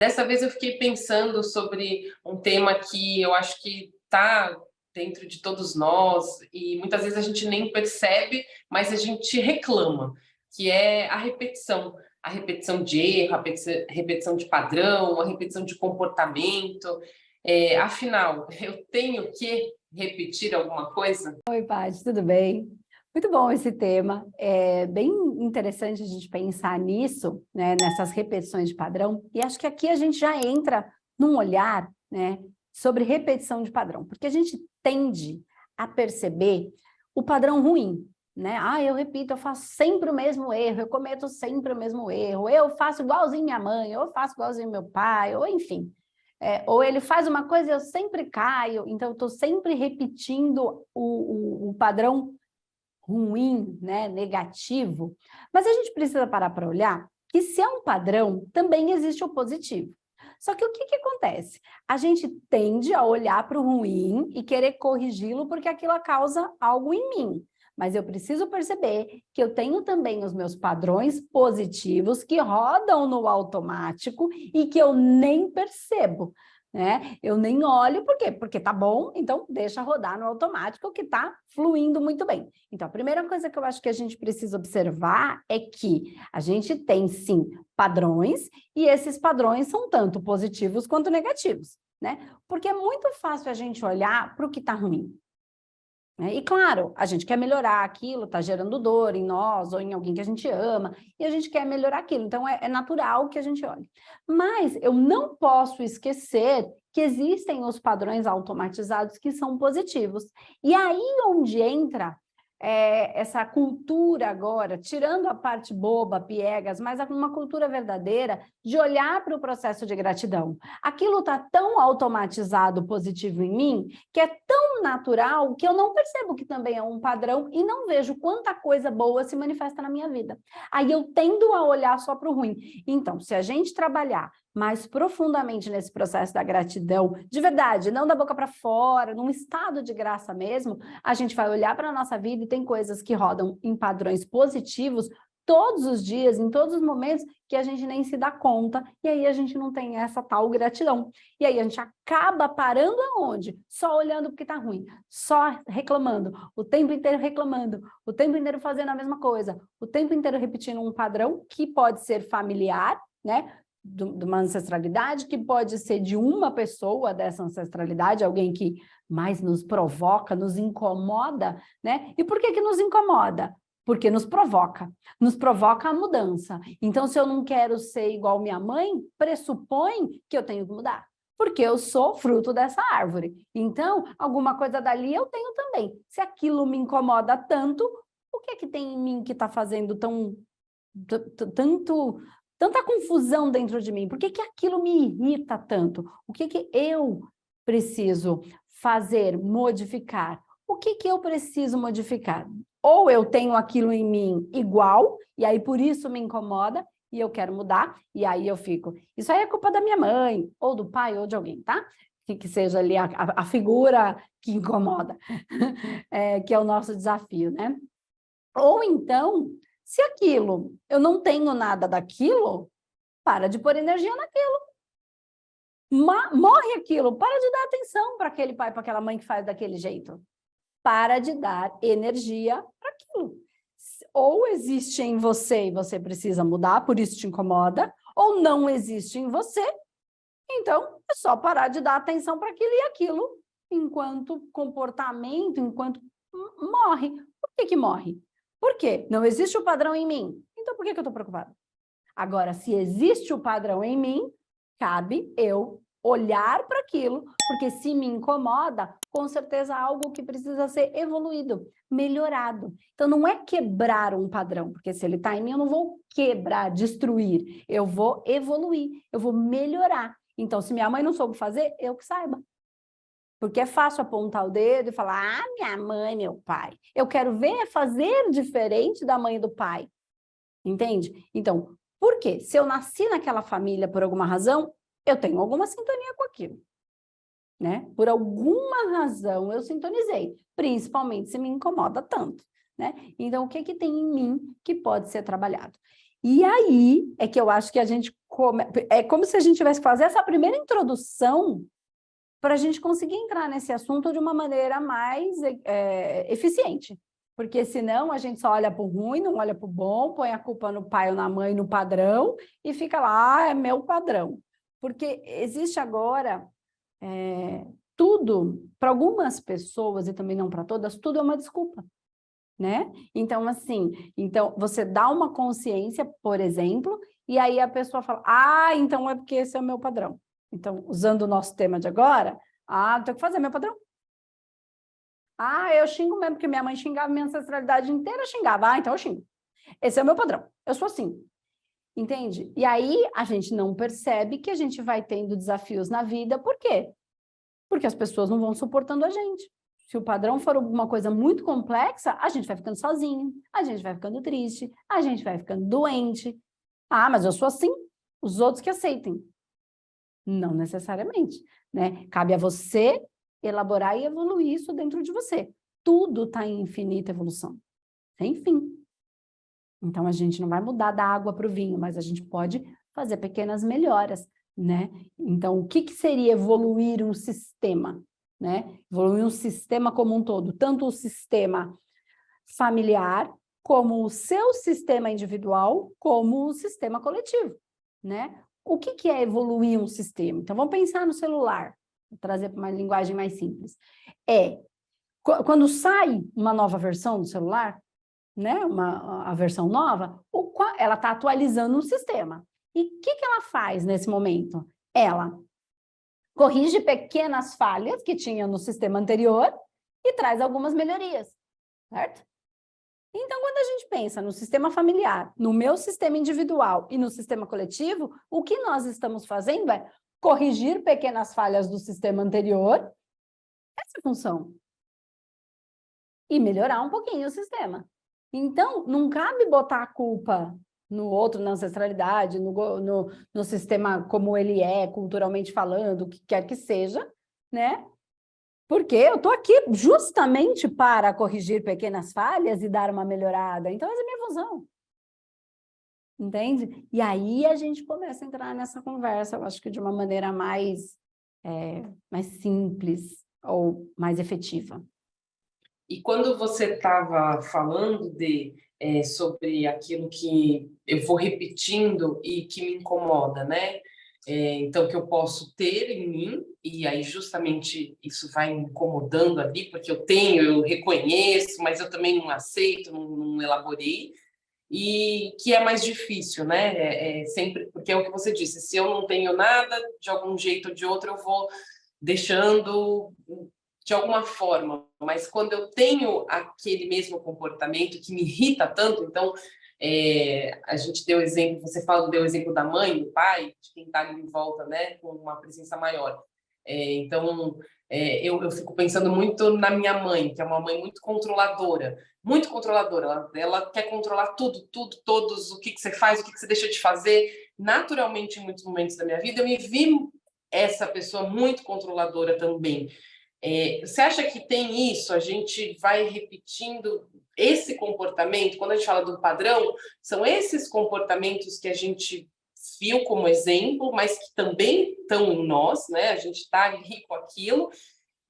Dessa vez eu fiquei pensando sobre um tema que eu acho que está dentro de todos nós e muitas vezes a gente nem percebe, mas a gente reclama, que é a repetição de erro, repetição de padrão, a repetição de comportamento. Afinal, eu tenho que repetir alguma coisa? Oi, Paty, tudo bem? Muito bom esse tema. É bem interessante a gente pensar nisso, né, nessas repetições de padrão. E acho que aqui a gente já entra num olhar, né, sobre repetição de padrão, porque a gente tende a perceber o padrão ruim, né? Ah, eu repito, eu faço sempre o mesmo erro, eu cometo sempre o mesmo erro, eu faço igualzinho minha mãe, eu faço igualzinho meu pai, ou enfim. Ou ele faz uma coisa e eu sempre caio, então eu estou sempre repetindo o padrão ruim, né, negativo. Mas a gente precisa parar para olhar que se é um padrão, também existe o positivo. Só que o que acontece? A gente tende a olhar para o ruim e querer corrigi-lo porque aquilo causa algo em mim. Mas eu preciso perceber que eu tenho também os meus padrões positivos que rodam no automático e que eu nem percebo, né? Eu nem olho, por quê? Porque tá bom, então deixa rodar no automático que tá fluindo muito bem. Então, a primeira coisa que eu acho que a gente precisa observar é que a gente tem, sim, padrões, e esses padrões são tanto positivos quanto negativos, né? Porque é muito fácil a gente olhar para o que tá ruim. E claro, a gente quer melhorar aquilo, está gerando dor em nós ou em alguém que a gente ama, e a gente quer melhorar aquilo, então é natural que a gente olhe. Mas eu não posso esquecer que existem os padrões automatizados que são positivos. E aí onde entra essa cultura agora, tirando a parte boba, piegas, mas uma cultura verdadeira de olhar para o processo de gratidão. Aquilo está tão automatizado, positivo em mim, que é tão natural que eu não percebo que também é um padrão e não vejo quanta coisa boa se manifesta na minha vida. Aí eu tendo a olhar só para o ruim. Então, se a gente trabalhar mais profundamente nesse processo da gratidão, de verdade, não da boca para fora, num estado de graça mesmo, a gente vai olhar para a nossa vida e tem coisas que rodam em padrões positivos todos os dias, em todos os momentos, que a gente nem se dá conta, e aí a gente não tem essa tal gratidão. E aí a gente acaba parando aonde? Só olhando porque tá ruim, só reclamando, o tempo inteiro reclamando, o tempo inteiro fazendo a mesma coisa, o tempo inteiro repetindo um padrão que pode ser familiar, né? De uma ancestralidade, que pode ser de uma pessoa dessa ancestralidade, alguém que mais nos provoca, nos incomoda, né? E por que nos incomoda? Porque nos provoca a mudança. Então, se eu não quero ser igual minha mãe, pressupõe que eu tenho que mudar, porque eu sou fruto dessa árvore. Então, alguma coisa dali eu tenho também. Se aquilo me incomoda tanto, o que é que tem em mim que está fazendo tanta confusão dentro de mim? Por que aquilo me irrita tanto? O que eu preciso fazer, modificar? O que eu preciso modificar? Ou eu tenho aquilo em mim igual, e aí por isso me incomoda, e eu quero mudar, e aí eu fico. Isso aí é culpa da minha mãe, ou do pai, ou de alguém, tá? Que seja ali a figura que incomoda, que é o nosso desafio, né? Ou então, se aquilo, eu não tenho nada daquilo, para de pôr energia naquilo. Morre aquilo, para de dar atenção para aquele pai, para aquela mãe que faz daquele jeito. Para de dar energia para aquilo. Ou existe em você e você precisa mudar, por isso te incomoda, ou não existe em você, então é só parar de dar atenção para aquilo e aquilo, enquanto comportamento, enquanto morre. Por que morre? Por quê? Não existe o padrão em mim. Então por que eu estou preocupada? Agora, se existe o padrão em mim, cabe eu olhar para aquilo, porque se me incomoda, com certeza algo que precisa ser evoluído, melhorado. Então, não é quebrar um padrão, porque se ele está em mim, eu não vou quebrar, destruir, eu vou evoluir, eu vou melhorar. Então, se minha mãe não soube fazer, eu que saiba. Porque é fácil apontar o dedo e falar, minha mãe, meu pai. Eu quero ver fazer diferente da mãe e do pai. Entende? Então, por quê? Se eu nasci naquela família por alguma razão, eu tenho alguma sintonia com aquilo, né? Por alguma razão eu sintonizei, principalmente se me incomoda tanto, né? Então, o que tem em mim que pode ser trabalhado? E aí é que eu acho que a gente é como se a gente tivesse que fazer essa primeira introdução para a gente conseguir entrar nesse assunto de uma maneira mais eficiente. Porque senão a gente só olha para o ruim, não olha para o bom, põe a culpa no pai ou na mãe, no padrão, e fica lá, é meu padrão. Porque existe agora tudo, para algumas pessoas, e também não para todas, tudo é uma desculpa. Né? Então, assim, você dá uma consciência, por exemplo, e aí a pessoa fala, então é porque esse é o meu padrão. Então, usando o nosso tema de agora, tenho que fazer meu padrão. Eu xingo mesmo, porque minha mãe xingava, minha ancestralidade inteira xingava. Então eu xingo. Esse é o meu padrão. Eu sou assim. Entende? E aí a gente não percebe que a gente vai tendo desafios na vida. Por quê? Porque as pessoas não vão suportando a gente. Se o padrão for alguma coisa muito complexa, a gente vai ficando sozinho, a gente vai ficando triste, a gente vai ficando doente. Mas eu sou assim, os outros que aceitem. Não necessariamente, né? Cabe a você elaborar e evoluir isso dentro de você. Tudo está em infinita evolução, sem fim. Então, a gente não vai mudar da água para o vinho, mas a gente pode fazer pequenas melhoras, né? Então, o que seria evoluir um sistema, né? Evoluir um sistema como um todo, tanto o sistema familiar, como o seu sistema individual, como o sistema coletivo, né? O que é evoluir um sistema? Então, vamos pensar no celular, vou trazer para uma linguagem mais simples. Quando sai uma nova versão do celular, né, a versão nova, ela está atualizando um sistema. E o que ela faz nesse momento? Ela corrige pequenas falhas que tinha no sistema anterior e traz algumas melhorias, certo? Então, quando a gente pensa no sistema familiar, no meu sistema individual e no sistema coletivo, o que nós estamos fazendo é corrigir pequenas falhas do sistema anterior, essa é a função, e melhorar um pouquinho o sistema. Então, não cabe botar a culpa no outro, na ancestralidade, no sistema como ele é, culturalmente falando, o que quer que seja, né? Porque eu estou aqui justamente para corrigir pequenas falhas e dar uma melhorada. Então, essa é a minha função. Entende? E aí a gente começa a entrar nessa conversa, eu acho que de uma maneira mais simples ou mais efetiva. E quando você estava falando sobre aquilo que eu vou repetindo e que me incomoda, né? Então, que eu posso ter em mim, e aí justamente isso vai me incomodando ali, porque eu reconheço, mas eu também não aceito, não elaborei, e que é mais difícil, né? Sempre, porque é o que você disse, se eu não tenho nada, de algum jeito ou de outro, eu vou deixando de alguma forma, mas quando eu tenho aquele mesmo comportamento que me irrita tanto, então a gente deu exemplo, você deu exemplo da mãe, do pai, de quem está ali em volta, né, com uma presença maior. Então, eu fico pensando muito na minha mãe, que é uma mãe muito controladora. Ela quer controlar tudo, todos, o que você faz, o que você deixa de fazer. Naturalmente, em muitos momentos da minha vida, eu me vi essa pessoa muito controladora também. Você acha que tem isso? A gente vai repetindo esse comportamento? Quando a gente fala do padrão, são esses comportamentos que a gente viu como exemplo, mas que também estão em nós, né? A gente está ali com aquilo.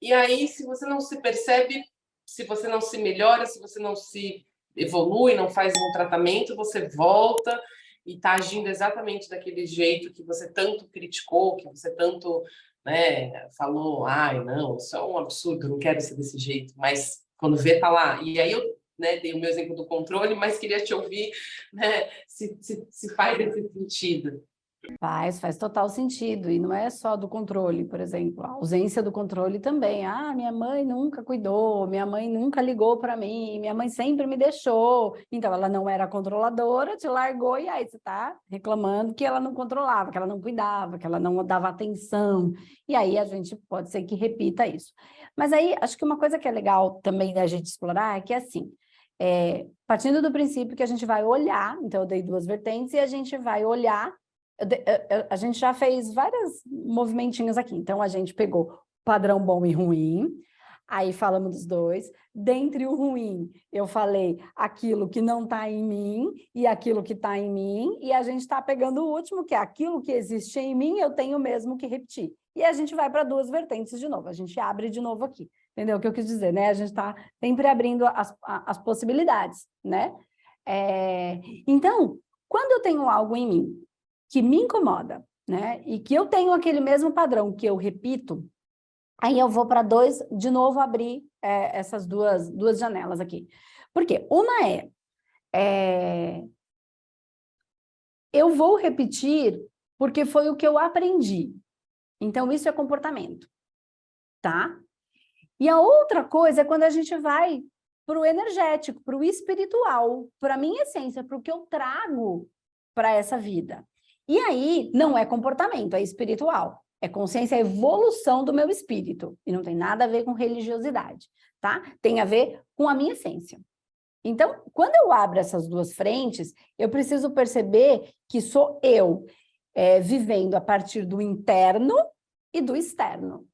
E aí, se você não se percebe, se você não se melhora, se você não se evolui, não faz um tratamento, você volta e está agindo exatamente daquele jeito que você tanto criticou, que você tanto, né, falou, não, isso é um absurdo, não quero ser desse jeito, mas quando vê, tá lá. E aí eu, né, dei o meu exemplo do controle, mas queria te ouvir, né, se faz esse sentido. Faz total sentido, e não é só do controle, por exemplo, a ausência do controle também. Minha mãe nunca cuidou, minha mãe nunca ligou para mim, minha mãe sempre me deixou. Então, ela não era controladora, te largou, e aí você está reclamando que ela não controlava, que ela não cuidava, que ela não dava atenção. E aí a gente pode ser que repita isso. Mas aí, acho que uma coisa que é legal também da gente explorar é que, assim, partindo do princípio que a gente vai olhar, então eu dei duas vertentes, e a gente vai olhar. A gente já fez vários movimentinhos aqui. Então, a gente pegou padrão bom e ruim, Aí falamos dos dois. Dentre o ruim, eu falei aquilo que não está em mim e aquilo que está em mim, e a gente está pegando o último, que é aquilo que existe em mim, eu tenho mesmo que repetir. E a gente vai para duas vertentes de novo, a gente abre de novo aqui. Entendeu o que eu quis dizer, né? A gente está sempre abrindo as possibilidades, né? Então, quando eu tenho algo em mim que me incomoda, né? E que eu tenho aquele mesmo padrão que eu repito, aí eu vou para de novo abrir essas duas janelas aqui. Por quê? Uma eu vou repetir porque foi o que eu aprendi. Então, isso é comportamento, tá? E a outra coisa é quando a gente vai para o energético, para o espiritual, para a minha essência, para o que eu trago para essa vida. E aí, não é comportamento, é espiritual. É consciência, é evolução do meu espírito. E não tem nada a ver com religiosidade, tá? Tem a ver com a minha essência. Então, quando eu abro essas duas frentes, eu preciso perceber que sou eu vivendo a partir do interno e do externo,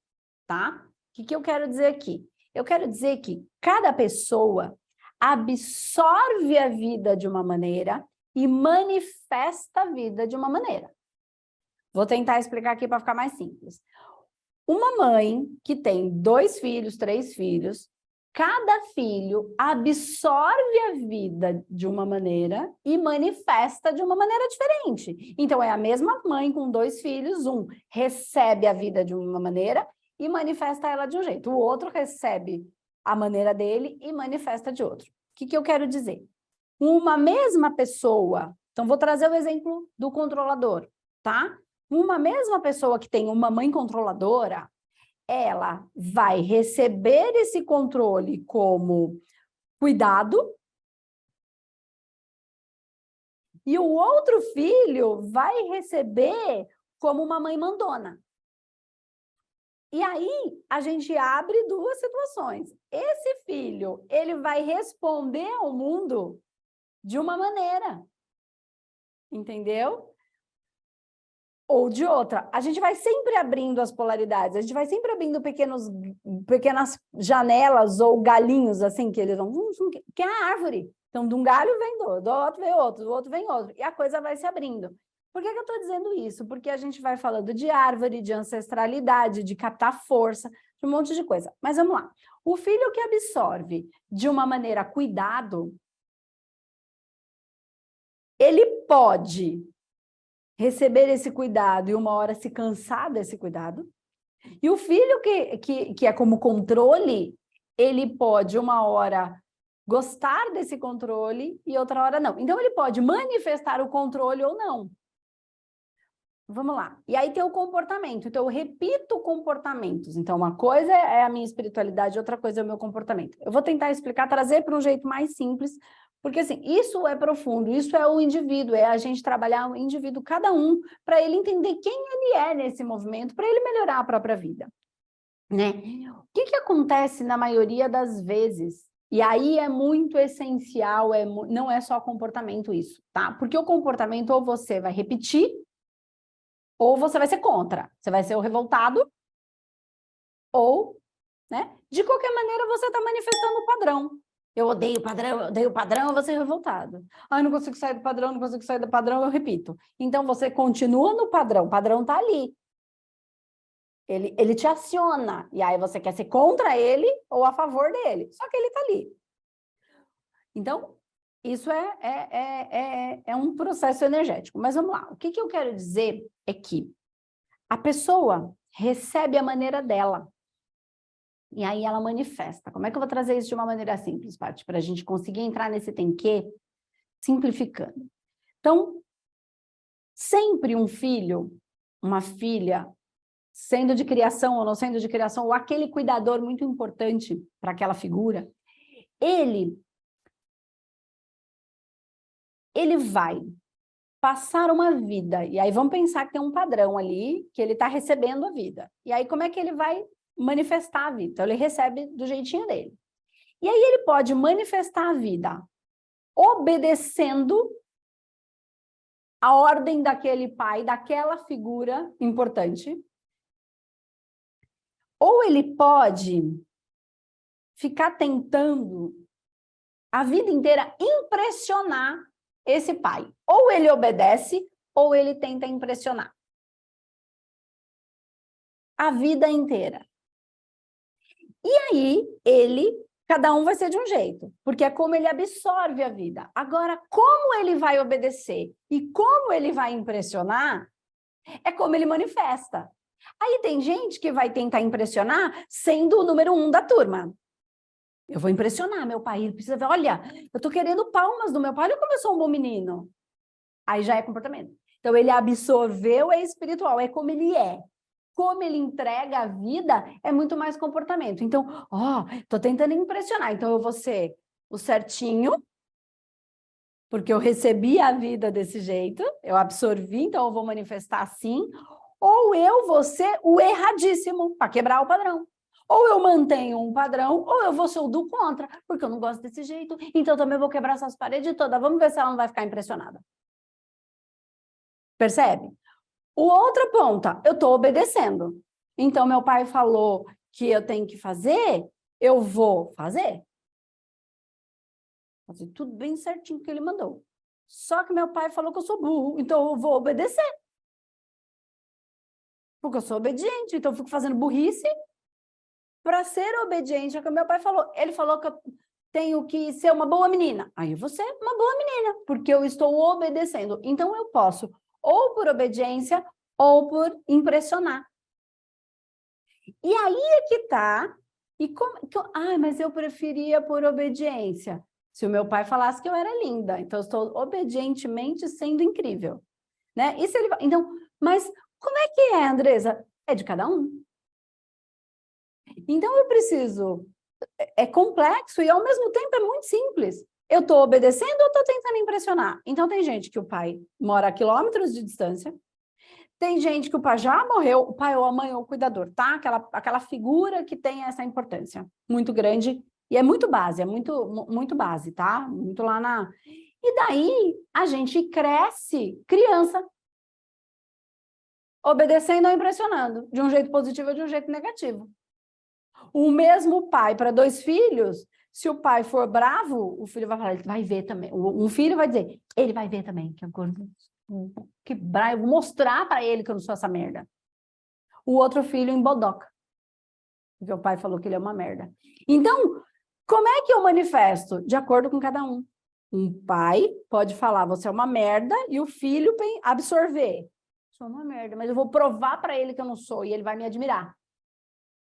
tá? O que eu quero dizer aqui? Eu quero dizer que cada pessoa absorve a vida de uma maneira e manifesta a vida de uma maneira. Vou tentar explicar aqui para ficar mais simples. Uma mãe que tem 2 filhos, 3 filhos, cada filho absorve a vida de uma maneira e manifesta de uma maneira diferente. Então, é a mesma mãe com 2 filhos, um recebe a vida de uma maneira e manifesta ela de um jeito. O outro recebe a maneira dele e manifesta de outro. O que eu quero dizer? Uma mesma pessoa, então vou trazer o exemplo do controlador, tá? Uma mesma pessoa que tem uma mãe controladora, ela vai receber esse controle como cuidado, e o outro filho vai receber como uma mãe mandona. E aí, a gente abre duas situações. Esse filho, ele vai responder ao mundo de uma maneira, entendeu? Ou de outra. A gente vai sempre abrindo as polaridades, a gente vai sempre abrindo pequenas janelas ou galinhos, assim, que eles vão... Que é a árvore. Então, de um galho vem do outro vem outro, do outro vem outro. E a coisa vai se abrindo. Por que eu estou dizendo isso? Porque a gente vai falando de árvore, de ancestralidade, de captar força, de um monte de coisa. Mas vamos lá. O filho que absorve de uma maneira cuidado, ele pode receber esse cuidado e uma hora se cansar desse cuidado. E o filho que é como controle, ele pode uma hora gostar desse controle e outra hora não. Então, ele pode manifestar o controle ou não. Vamos lá. E aí tem o comportamento. Então, eu repito comportamentos. Então, uma coisa é a minha espiritualidade, outra coisa é o meu comportamento. Eu vou tentar explicar, trazer para um jeito mais simples, porque, assim, isso é profundo, isso é o indivíduo, é a gente trabalhar o indivíduo, cada um, para ele entender quem ele é nesse movimento, para ele melhorar a própria vida, né? O que acontece na maioria das vezes? E aí é muito essencial, não é só comportamento isso, tá? Porque o comportamento ou você vai repetir, ou você vai ser contra, você vai ser o revoltado, ou, né? De qualquer maneira, você está manifestando o padrão. Eu odeio o padrão, eu vou ser revoltado. Ah, eu não consigo sair do padrão, não consigo sair do padrão, eu repito. Então, você continua no padrão, o padrão está ali. Ele te aciona, e aí você quer ser contra ele ou a favor dele, só que ele está ali. Então, isso é um processo energético. Mas vamos lá, o que eu quero dizer é que a pessoa recebe a maneira dela. E aí ela manifesta. Como é que eu vou trazer isso de uma maneira simples, Paty? Para a gente conseguir entrar nesse tem que, simplificando. Então, sempre um filho, uma filha, sendo de criação ou não sendo de criação, ou aquele cuidador muito importante para aquela figura, ele vai passar uma vida. E aí vamos pensar que tem um padrão ali, que ele está recebendo a vida. E aí como é que ele vai manifestar a vida? Então, ele recebe do jeitinho dele. E aí ele pode manifestar a vida obedecendo a ordem daquele pai, daquela figura importante. Ou ele pode ficar tentando a vida inteira impressionar esse pai. Ou ele obedece, ou ele tenta impressionar. A vida inteira. E aí, cada um vai ser de um jeito, porque é como ele absorve a vida. Agora, como ele vai obedecer e como ele vai impressionar, é como ele manifesta. Aí tem gente que vai tentar impressionar sendo o número 1 da turma. Eu vou impressionar meu pai, ele precisa ver, olha, eu tô querendo palmas do meu pai, olha como eu sou um bom menino. Aí já é comportamento. Então, ele absorveu, é espiritual, é como ele é. Como ele entrega a vida, é muito mais comportamento. Então, tô tentando impressionar, então eu vou ser o certinho, porque eu recebi a vida desse jeito, eu absorvi, então eu vou manifestar assim, ou eu vou ser o erradíssimo, para quebrar o padrão. Ou eu mantenho um padrão, ou eu vou ser o do contra, porque eu não gosto desse jeito, então eu também vou quebrar essas paredes todas. Vamos ver se ela não vai ficar impressionada. Percebe? O outra ponta, eu estou obedecendo. Então, meu pai falou que eu tenho que fazer, eu vou fazer. Fazer tudo bem certinho que ele mandou. Só que meu pai falou que eu sou burro, então eu vou obedecer. Porque eu sou obediente, então eu fico fazendo burrice para ser obediente ao que meu pai falou. Ele falou que eu tenho que ser uma boa menina. Aí eu vou ser uma boa menina, porque eu estou obedecendo. Então eu posso, ou por obediência, ou por impressionar. E aí é que tá. E mas eu preferia por obediência. Se o meu pai falasse que eu era linda, então eu estou obedientemente sendo incrível, né? E se ele, então, mas como é que é, Andresa? É de cada um. Então eu preciso, é complexo e ao mesmo tempo é muito simples. Eu estou obedecendo ou estou tentando impressionar? Então tem gente que o pai mora a quilômetros de distância, tem gente que o pai já morreu, o pai ou a mãe ou o cuidador, tá? Aquela figura que tem essa importância muito grande e é muito base, é muito base, tá? Muito lá na... E daí a gente cresce criança, obedecendo ou impressionando, de um jeito positivo ou de um jeito negativo. O mesmo pai para 2 filhos, se o pai for bravo, o filho vai falar, ele vai ver também. Um filho vai dizer, ele vai ver também, que eu vou mostrar para ele que eu não sou essa merda. O outro filho embodoca, porque o pai falou que ele é uma merda. Então, como é que eu manifesto? De acordo com cada um. Um pai pode falar, você é uma merda, e o filho absorver. Sou uma merda, mas eu vou provar para ele que eu não sou, e ele vai me admirar.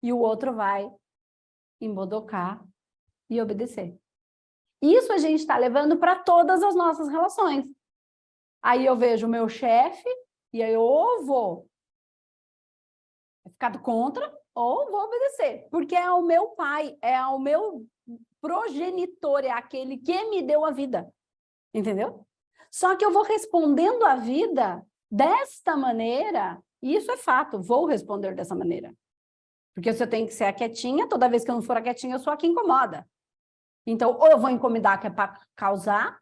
E o outro vai embodocar e obedecer. Isso a gente está levando para todas as nossas relações. Aí eu vejo o meu chefe, e aí eu ou vou ficar do contra, ou vou obedecer. Porque é o meu pai, é o meu progenitor, é aquele que me deu a vida. Entendeu? Só que eu vou respondendo a vida desta maneira, e isso é fato, vou responder dessa maneira. Porque se eu tenho que ser a quietinha, toda vez que eu não for a quietinha, eu sou a que incomoda. Então, ou eu vou incomodar, que é para causar,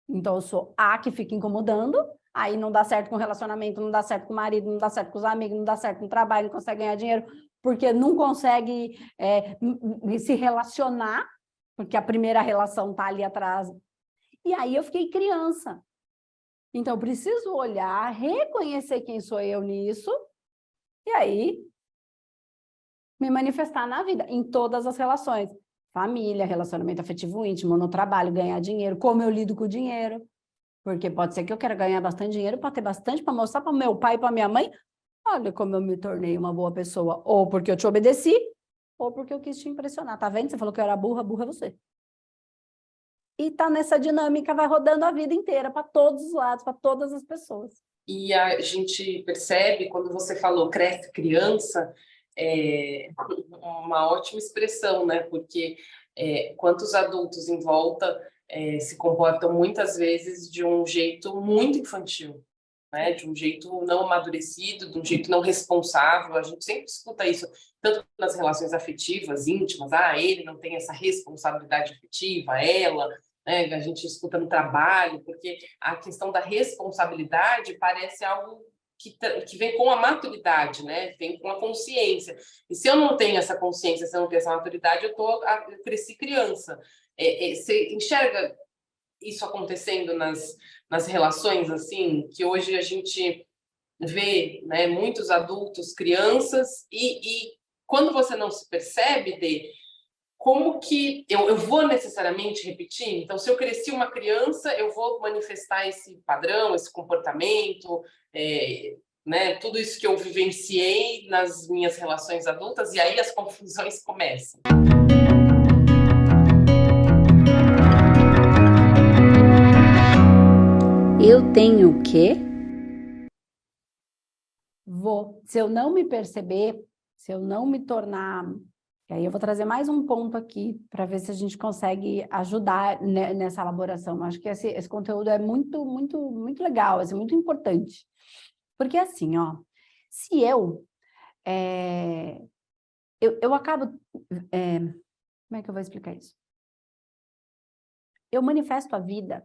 então eu sou a que fica incomodando, aí não dá certo com o relacionamento, não dá certo com o marido, não dá certo com os amigos, não dá certo no trabalho, não consegue ganhar dinheiro, porque não consegue se relacionar, porque a primeira relação está ali atrás. E aí eu fiquei criança. Então, eu preciso olhar, reconhecer quem sou eu nisso, e aí me manifestar na vida, em todas as relações. Família, relacionamento afetivo íntimo, no trabalho, ganhar dinheiro, como eu lido com o dinheiro. Porque pode ser que eu quero ganhar bastante dinheiro para ter bastante, para mostrar para o meu pai e para minha mãe, olha como eu me tornei uma boa pessoa. Ou porque eu te obedeci, ou porque eu quis te impressionar. Tá vendo? Você falou que eu era burra, burra é você. E tá nessa dinâmica, vai rodando a vida inteira, para todos os lados, para todas as pessoas. E a gente percebe, quando você falou cresce criança, uma ótima expressão, né? Porque quantos adultos em volta se comportam muitas vezes de um jeito muito infantil, né? De um jeito não amadurecido, de um jeito não responsável. A gente sempre escuta isso, tanto nas relações afetivas, íntimas, ele não tem essa responsabilidade afetiva, ela... A gente escuta no trabalho, porque a questão da responsabilidade parece algo que vem com a maturidade, né? Vem com a consciência. E se eu não tenho essa consciência, se eu não tenho essa maturidade, eu cresci criança. Você enxerga isso acontecendo nas relações, assim, que hoje a gente vê, né, muitos adultos, crianças, e quando você não se percebe, como que eu vou necessariamente repetir? Então, se eu cresci uma criança, eu vou manifestar esse padrão, esse comportamento, né, tudo isso que eu vivenciei nas minhas relações adultas, e aí as confusões começam. Eu tenho o quê? Se eu não me perceber, se eu não me tornar... E aí eu vou trazer mais um ponto aqui para ver se a gente consegue ajudar nessa elaboração. Eu acho que esse conteúdo é muito, muito, muito legal, assim, muito importante. Porque assim, ó, se eu acabo... como é que eu vou explicar isso? Eu manifesto a vida.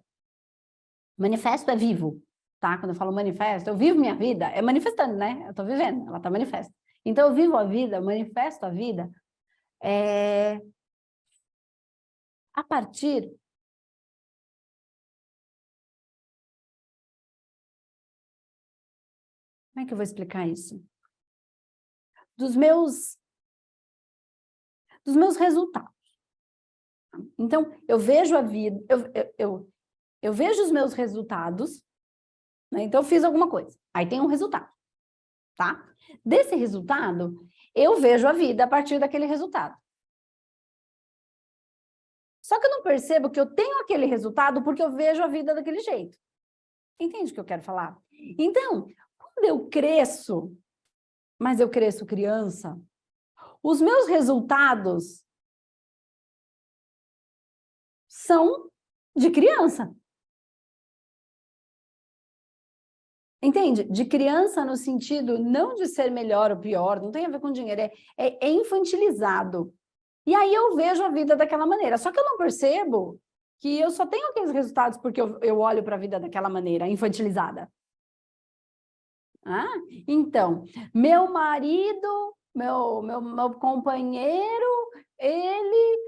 Manifesto é vivo, tá? Quando eu falo manifesto, eu vivo minha vida, é manifestando, né? Eu tô vivendo, ela tá manifesta. Então, eu vivo a vida, eu manifesto a vida a partir como é que eu vou explicar isso? Dos meus resultados. Então, eu vejo a vida, eu vejo os meus resultados, né? Então, eu fiz alguma coisa, aí tem um resultado, tá? Desse resultado, eu vejo a vida a partir daquele resultado. Só que eu não percebo que eu tenho aquele resultado porque eu vejo a vida daquele jeito. Entende o que eu quero falar? Então, quando eu cresço, mas eu cresço criança, os meus resultados são de criança. Entende? De criança no sentido não de ser melhor ou pior, não tem a ver com dinheiro, é infantilizado. E aí eu vejo a vida daquela maneira. Só que eu não percebo que eu só tenho aqueles resultados porque eu olho para a vida daquela maneira, infantilizada. Ah? Então, meu marido, meu companheiro, ele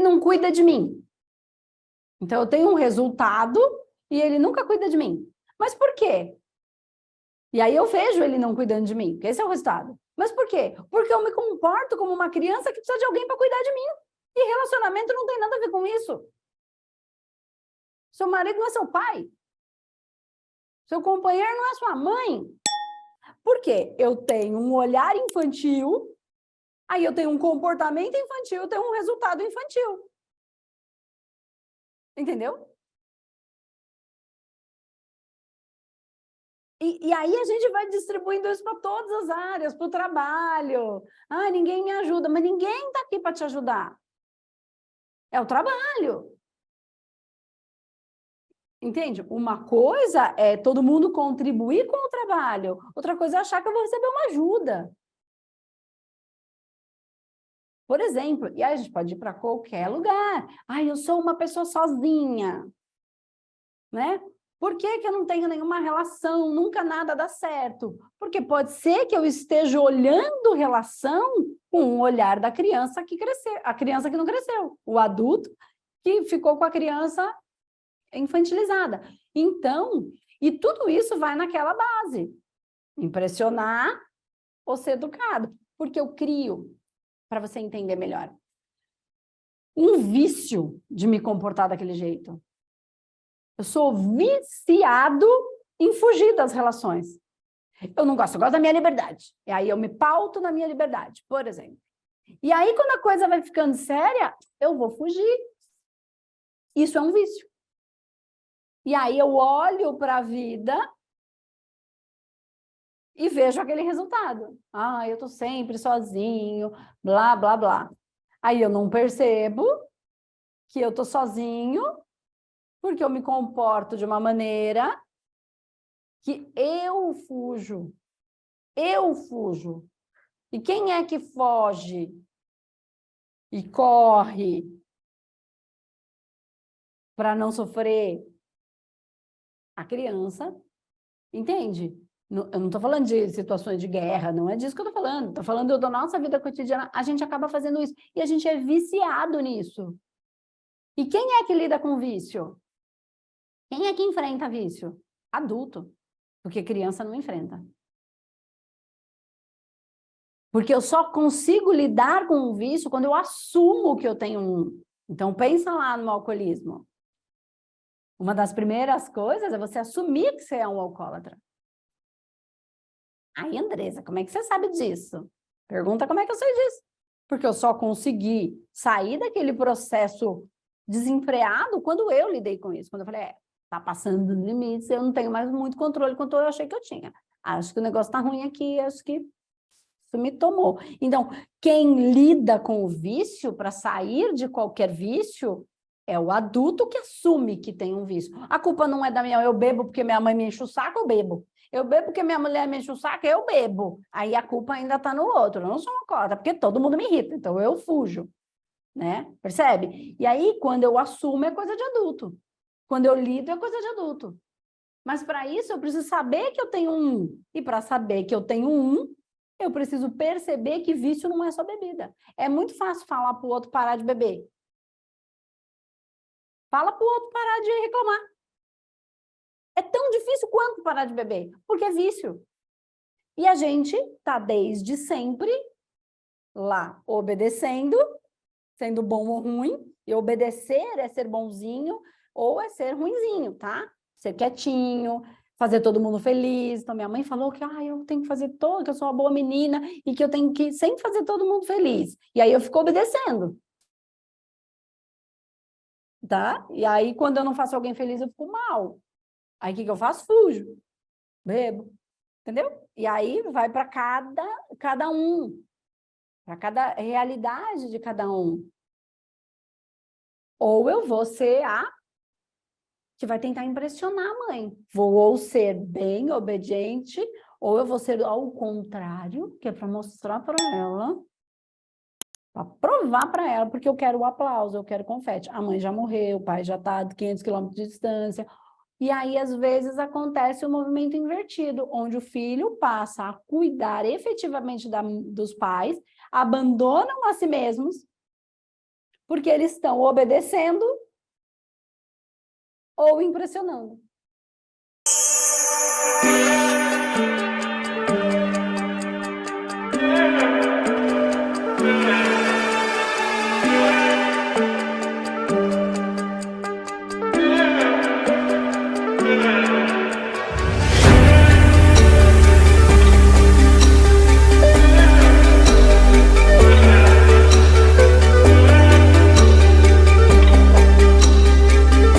não cuida de mim. Então, eu tenho um resultado e ele nunca cuida de mim. Mas por quê? E aí eu vejo ele não cuidando de mim, esse é o resultado. Mas por quê? Porque eu me comporto como uma criança que precisa de alguém para cuidar de mim. E relacionamento não tem nada a ver com isso. Seu marido não é seu pai. Seu companheiro não é sua mãe. Por quê? Eu tenho um olhar infantil, aí eu tenho um comportamento infantil, eu tenho um resultado infantil. Entendeu? E aí a gente vai distribuindo isso para todas as áreas, para o trabalho. Ah, ninguém me ajuda, mas ninguém está aqui para te ajudar. É o trabalho. Entende? Uma coisa é todo mundo contribuir com o trabalho, outra coisa é achar que eu vou receber uma ajuda. Por exemplo, e aí a gente pode ir para qualquer lugar. Ah, eu sou uma pessoa sozinha, né? Por que que eu não tenho nenhuma relação, nunca nada dá certo? Porque pode ser que eu esteja olhando relação com o olhar da criança que cresceu, a criança que não cresceu, o adulto que ficou com a criança infantilizada. Então, e tudo isso vai naquela base. Impressionar ou ser educado. Porque eu crio, para você entender melhor, um vício de me comportar daquele jeito. Eu sou viciado em fugir das relações. Eu não gosto, eu gosto da minha liberdade. E aí eu me pauto na minha liberdade, por exemplo. E aí, quando a coisa vai ficando séria, eu vou fugir. Isso é um vício. E aí eu olho para a vida e vejo aquele resultado. Ah, eu estou sempre sozinho, blá, blá, blá. Aí eu não percebo que eu estou sozinho porque eu me comporto de uma maneira que eu fujo. Eu fujo. E quem é que foge e corre para não sofrer? A criança, entende? Eu não estou falando de situações de guerra, não é disso que eu estou falando. Estou falando da nossa vida cotidiana. A gente acaba fazendo isso. E a gente é viciado nisso. E quem é que lida com vício? Quem é que enfrenta vício? Adulto. Porque criança não enfrenta. Porque eu só consigo lidar com o vício quando eu assumo que eu tenho um. Então, pensa lá no alcoolismo. Uma das primeiras coisas é você assumir que você é um alcoólatra. Aí, Andressa, como é que você sabe disso? Pergunta como é que eu sei disso. Porque eu só consegui sair daquele processo desenfreado quando eu lidei com isso. Quando eu falei, tá passando dos limites, eu não tenho mais muito controle quanto eu achei que eu tinha. Acho que o negócio tá ruim aqui, acho que isso me tomou. Então, quem lida com o vício, para sair de qualquer vício, é o adulto que assume que tem um vício. A culpa não é da minha, eu bebo porque minha mãe me enche o saco, eu bebo. Eu bebo porque minha mulher me enche o saco, eu bebo. Aí a culpa ainda está no outro. Eu não sou uma cota, porque todo mundo me irrita, então eu fujo, né? Percebe? E aí, quando eu assumo, é coisa de adulto. Quando eu lido, é coisa de adulto. Mas para isso, eu preciso saber que eu tenho um. E para saber que eu tenho um, eu preciso perceber que vício não é só bebida. É muito fácil falar para o outro parar de beber. Fala para o outro parar de reclamar. É tão difícil quanto parar de beber, porque é vício. E a gente está desde sempre lá obedecendo, sendo bom ou ruim, e obedecer é ser bonzinho ou é ser ruinzinho, tá? Ser quietinho, fazer todo mundo feliz. Então, minha mãe falou que eu tenho que fazer todo, que eu sou uma boa menina e que eu tenho que sempre fazer todo mundo feliz. E aí eu fico obedecendo. Tá? E aí, quando eu não faço alguém feliz, eu fico mal. Aí, o que eu faço? Fujo. Bebo. Entendeu? E aí, vai para cada um. Para cada realidade de cada um. Ou eu vou ser a que vai tentar impressionar a mãe. Vou ou ser bem obediente, ou eu vou ser ao contrário, que é para mostrar para ela, para provar para ela, porque eu quero o aplauso, eu quero confete. A mãe já morreu, o pai já está a 500 quilômetros de distância. E aí, às vezes, acontece o movimento invertido, onde o filho passa a cuidar efetivamente dos pais, abandonam a si mesmos, porque eles estão obedecendo ou impressionando.